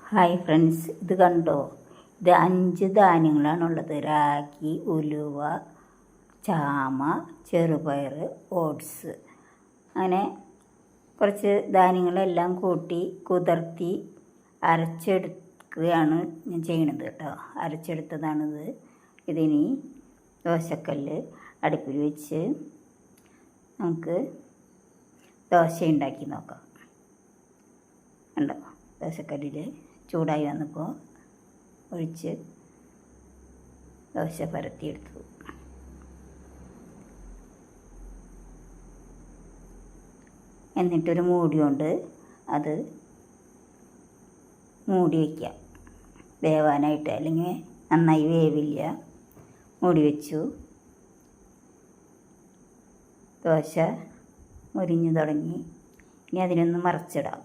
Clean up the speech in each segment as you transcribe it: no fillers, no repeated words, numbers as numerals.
Hi friends, ഇത് കണ്ടോ? ഇത് 5 ധാന്യങ്ങളാണുള്ളത്. രാഗി, ഉലുവ, ചാമ, ചെറുപയർ, ഓട്സ്. അങ്ങനെ കുറച്ച് ധാന്യങ്ങളെല്ലാം കൂട്ടി കുതിർത്തി അരച്ചെടുക്കുകയാണ് ഞാൻ ചെയ്യണത് കേട്ടോ. അരച്ചെടുത്തതാണിത്. ഇതിനി ദോശക്കല്ല് അടുപ്പിൽ വെച്ച് നമുക്ക് ദോശ ഉണ്ടാക്കി നോക്കാം. ഉണ്ടോ? ദോശക്കല്ലിൽ ചൂടായി വന്നപ്പോൾ ഒഴിച്ച് ദോശ പരത്തിയെടുത്തു. എന്നിട്ടൊരു മൂടി കൊണ്ട് അത് മൂടി വയ്ക്കാം വേവാനായിട്ട്, അല്ലെങ്കിൽ നന്നായി വേവില്ല. മൂടി വെച്ചു. ദോശ മുരിഞ്ഞു തുടങ്ങി. ഇനി അതിനൊന്ന് മറിച്ചിടാം.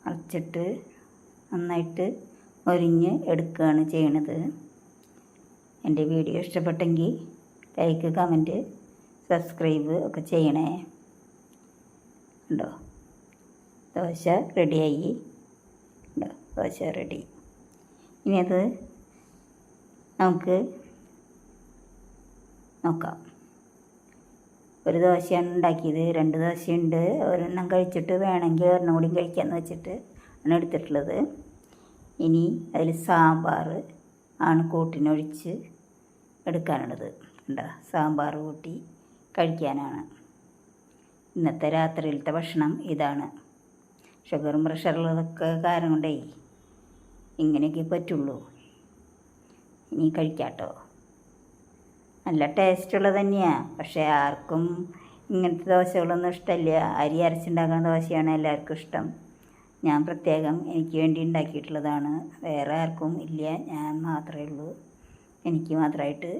മറിച്ചിട്ട് നന്നായിട്ട് മൊരിഞ്ഞ് എടുക്കുകയാണ് ചെയ്യണത്. എൻ്റെ വീഡിയോ ഇഷ്ടപ്പെട്ടെങ്കിൽ ലൈക്ക്, കമൻറ്റ്, സബ്സ്ക്രൈബ് ഒക്കെ ചെയ്യണേ. ഉണ്ടോ? ദോശ റെഡിയായി. ഉണ്ടോ? ദോശ റെഡി. ഇനി അത് നമുക്ക് നോക്കാം. ഒരു ദോശയാണ് ഉണ്ടാക്കിയത്. 2 ദോശയുണ്ട്. ഒരെണ്ണം കഴിച്ചിട്ട് വേണമെങ്കിൽ ഒരെണ്ണം കൂടി കഴിക്കാമെന്ന് വെച്ചിട്ട് ആണ് എടുത്തിട്ടുള്ളത്. ഇനി അതിൽ സാമ്പാർ ആണ് കൂട്ടിനൊഴിച്ച് എടുക്കാനുള്ളത്. ഉണ്ടോ? സാമ്പാർ കൂട്ടി കഴിക്കാനാണ്. ഇന്നത്തെ രാത്രിയിലത്തെ ഭക്ഷണം ഇതാണ്. ഷുഗറും പ്രഷറുള്ളതൊക്കെ കാരണം കൊണ്ടേ ഇങ്ങനെയൊക്കെ പറ്റുള്ളൂ. ഇനി കഴിക്കാട്ടോ. നല്ല ടേസ്റ്റുള്ളത് തന്നെയാണ്. പക്ഷേ ആർക്കും ഇങ്ങനത്തെ ദോശകളൊന്നും ഇഷ്ടമല്ല. അരി അരച്ചുണ്ടാക്കുന്ന ദോശയാണ് എല്ലാവർക്കും ഇഷ്ടം. ഞാൻ പ്രത്യേകം എനിക്ക് വേണ്ടി ഉണ്ടാക്കിയിട്ടുള്ളതാണ്. വേറെ ആർക്കും ഇല്ല, ഞാൻ മാത്രമേ ഉള്ളൂ. എനിക്ക് മാത്രമായിട്ട്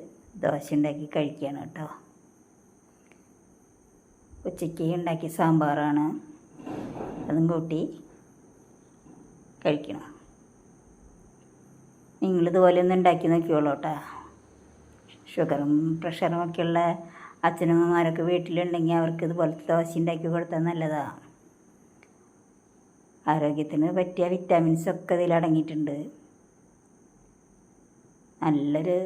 ദോശ ഉണ്ടാക്കി കഴിക്കുകയാണ് കേട്ടോ. ഉച്ചയ്ക്ക് ഉണ്ടാക്കിയ സാമ്പാറാണ്. അതും കൂട്ടി കഴിക്കണം. നിങ്ങളിതുപോലെ ഒന്ന് ഉണ്ടാക്കി നോക്കിയോളൂ കേട്ടോ. ഷുഗറും പ്രഷറും ഒക്കെയുള്ള അച്ഛനമ്മമാരൊക്കെ വീട്ടിലുണ്ടെങ്കിൽ അവർക്ക് ഇതുപോലത്തെ ദോശ ഉണ്ടാക്കി കൊടുത്താൽ നല്ലതാണ്. ആരോഗ്യത്തിന് പറ്റിയ വിറ്റാമിൻസൊക്കെ ഇതിലടങ്ങിയിട്ടുണ്ട്. നല്ലൊരു